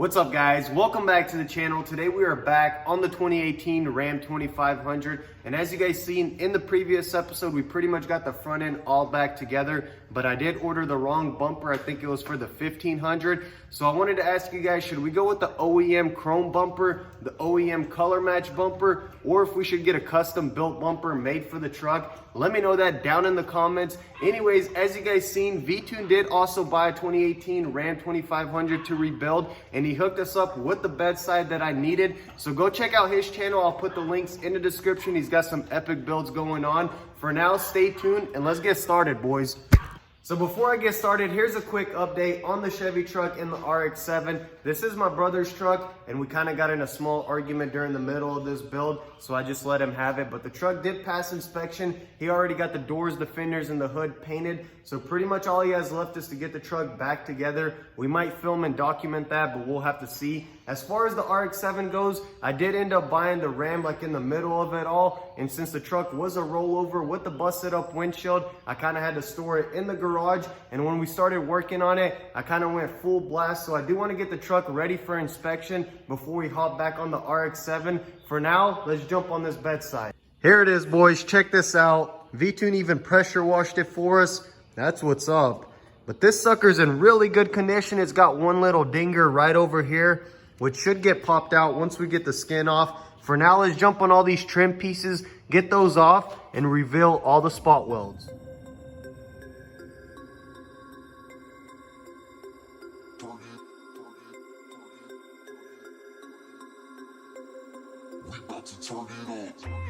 What's up guys, welcome back to the channel. Today we are back on the 2018 Ram 2500, and as you guys seen in the previous episode, we pretty much got the front end all back together, but I did order the wrong bumper. I think it was for the 1500. So I wanted to ask you guys, should we go with the OEM chrome bumper, the OEM color match bumper, or if we should get a custom built bumper made for the truck? Let me know that down in the comments. Anyways, as you guys seen, vTuned did also buy a 2018 Ram 2500 to rebuild, and he hooked us up with the bedside that I needed. So go check out his channel. I'll put the links in the description. He's got some epic builds going on. For now, stay tuned and let's get started, boys. So before I get started, here's a quick update on the Chevy truck in the RX-7. This is my brother's truck, and we kind of got in a small argument during the middle of this build, so I just let him have it. But the truck did pass inspection. He already got the doors, the fenders, and the hood painted. So pretty much all he has left is to get the truck back together. We might film and document that, but we'll have to see. As far as the RX-7 goes, I did end up buying the Ram like in the middle of it all. And since the truck was a rollover with the busted up windshield, I kind of had to store it in the garage. And when we started working on it, I kind of went full blast. So I do want to get the truck ready for inspection before we hop back on the RX-7. For now, let's jump on this bedside. Here it is, boys. Check this out. vTuned even pressure washed it for us. That's what's up. But this sucker's in really good condition. It's got one little dinger right over here, which should get popped out once we get the skin off. For now, let's jump on all these trim pieces, get those off, and reveal all the spot welds. We about to turn it on.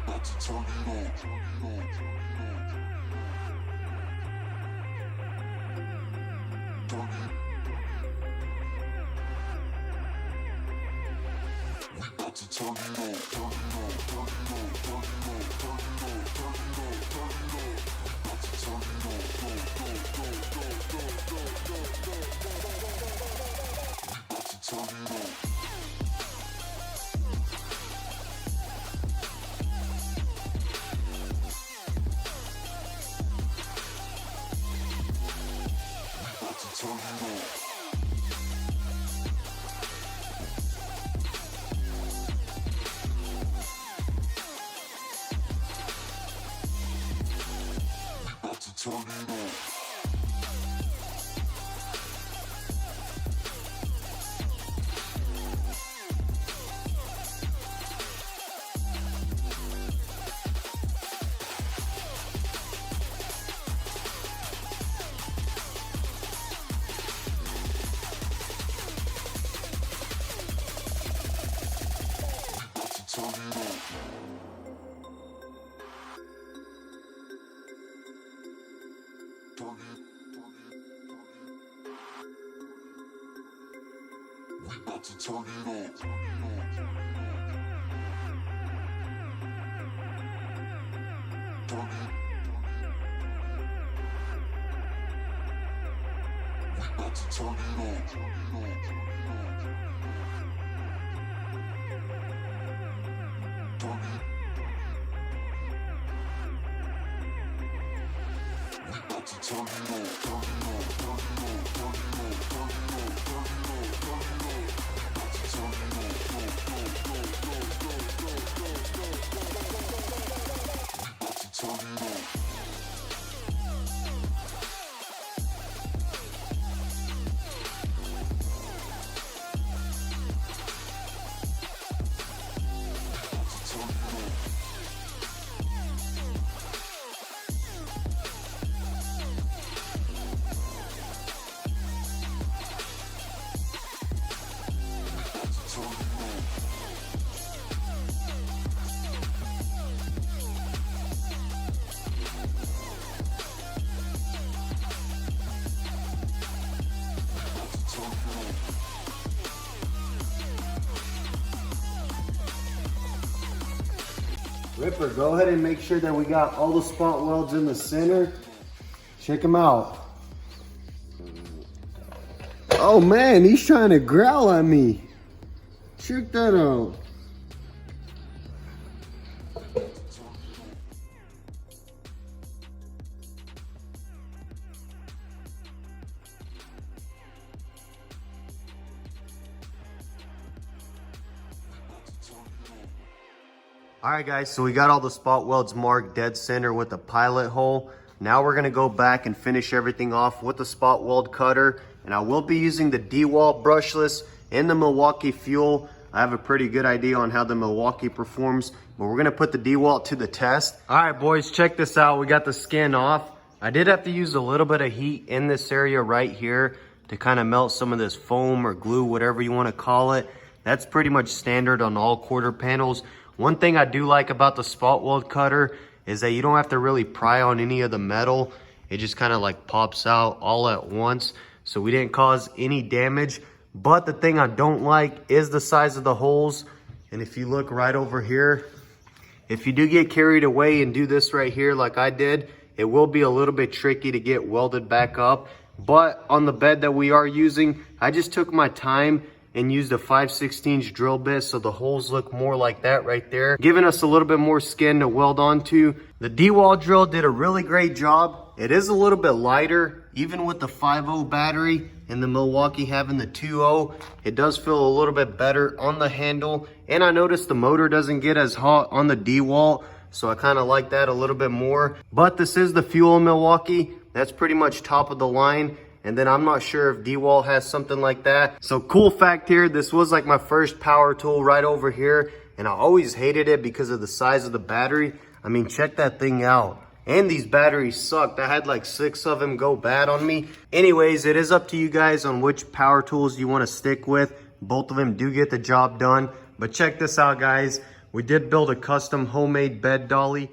About to turn it on. We about to turn it on. Turn it on. We about to turn it on. We about to turn it on. We about to turn it on. Ripper, go ahead and make sure that we got all the spot welds in the center. Check them out. Oh man, he's trying to growl at me. Check that out. All right guys, so we got all the spot welds marked dead center with the pilot hole. Now we're gonna go back and finish everything off with the spot weld cutter. And I will be using the DeWalt brushless and the Milwaukee Fuel. I have a pretty good idea on how the Milwaukee performs, but we're gonna put the DeWalt to the test. All right boys, check this out. We got the skin off. I did have to use a little bit of heat in this area right here to kind of melt some of this foam or glue, whatever you wanna call it. That's pretty much standard on all quarter panels. One thing I do like about the spot weld cutter is that you don't have to really pry on any of the metal. It just kind of like pops out all at once. So we didn't cause any damage. But the thing I don't like is the size of the holes. And if you look right over here, if you do get carried away and do this right here like I did, it will be a little bit tricky to get welded back up. But on the bed that we are using, I just took my time and used a 5/16 drill bit so the holes look more like that right there, giving us a little bit more skin to weld onto. The DeWalt drill did a really great job. It is a little bit lighter, even with the 5.0 battery and the Milwaukee having the 2.0. It does feel a little bit better on the handle, and I noticed the motor doesn't get as hot on the DeWalt, so I kind of like that a little bit more. But this is the Fuel Milwaukee. That's pretty much top of the line. And then I'm not sure if DeWalt has something like that. So cool fact here, this was like my first power tool right over here. And I always hated it because of the size of the battery. I mean, check that thing out. And these batteries sucked. I had like 6 of them go bad on me. Anyways, it is up to you guys on which power tools you want to stick with. Both of them do get the job done. But check this out, guys. We did build a custom homemade bed dolly.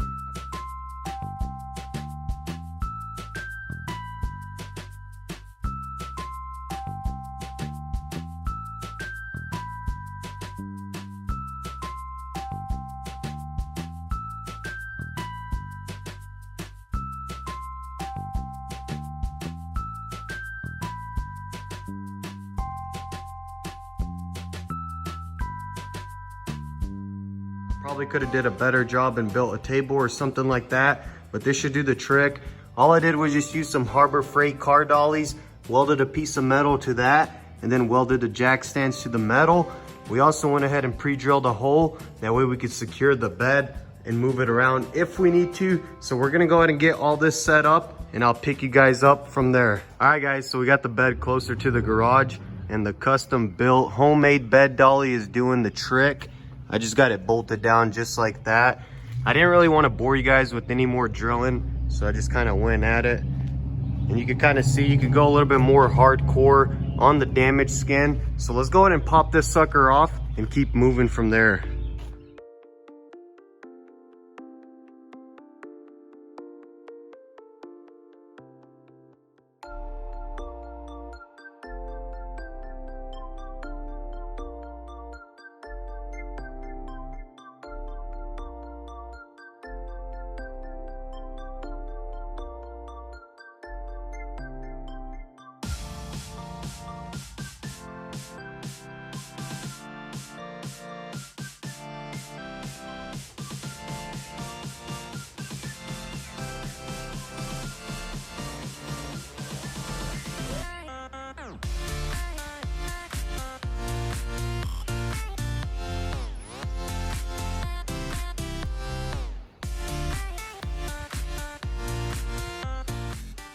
Probably could have did a better job and built a table or something like that, but this should do the trick. All I did was just use some Harbor Freight car dollies, welded a piece of metal to that, and then welded the jack stands to the metal. We also went ahead and pre-drilled a hole. That way we could secure the bed and move it around if we need to. So we're gonna go ahead and get all this set up, and I'll pick you guys up from there. All right guys, so we got the bed closer to the garage, and the custom built homemade bed dolly is doing the trick. I just got it bolted down just like that. I didn't really want to bore you guys with any more drilling, so I just kind of went at it. And you can kind of see, you can go a little bit more hardcore on the damaged skin. So let's go ahead and pop this sucker off and keep moving from there.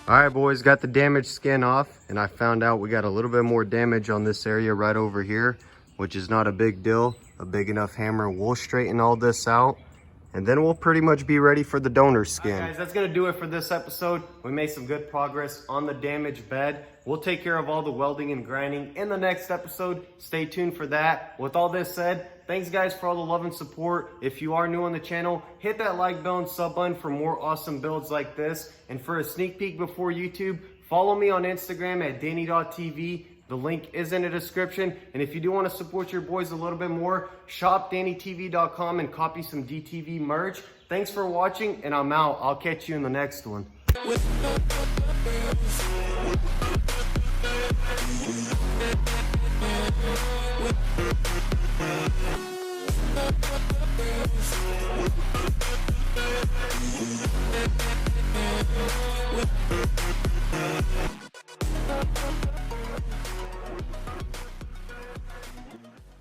All right, boys, got the damaged skin off, and I found out we got a little bit more damage on this area right over here, which is not a big deal. A big enough hammer, we'll straighten all this out, and then we'll pretty much be ready for the donor skin. All right, guys, that's gonna do it for this episode. We made some good progress on the damaged bed. We'll take care of all the welding and grinding in the next episode. Stay tuned for that. With all this said, thanks guys for all the love and support. If you are new on the channel, hit that like bell and sub button for more awesome builds like this. And for a sneak peek before YouTube, follow me on Instagram at DannyTV. The link is in the description. And if you do want to support your boys a little bit more, shop DannyTV.com and copy some DTV merch. Thanks for watching, and I'm out. I'll catch you in the next one.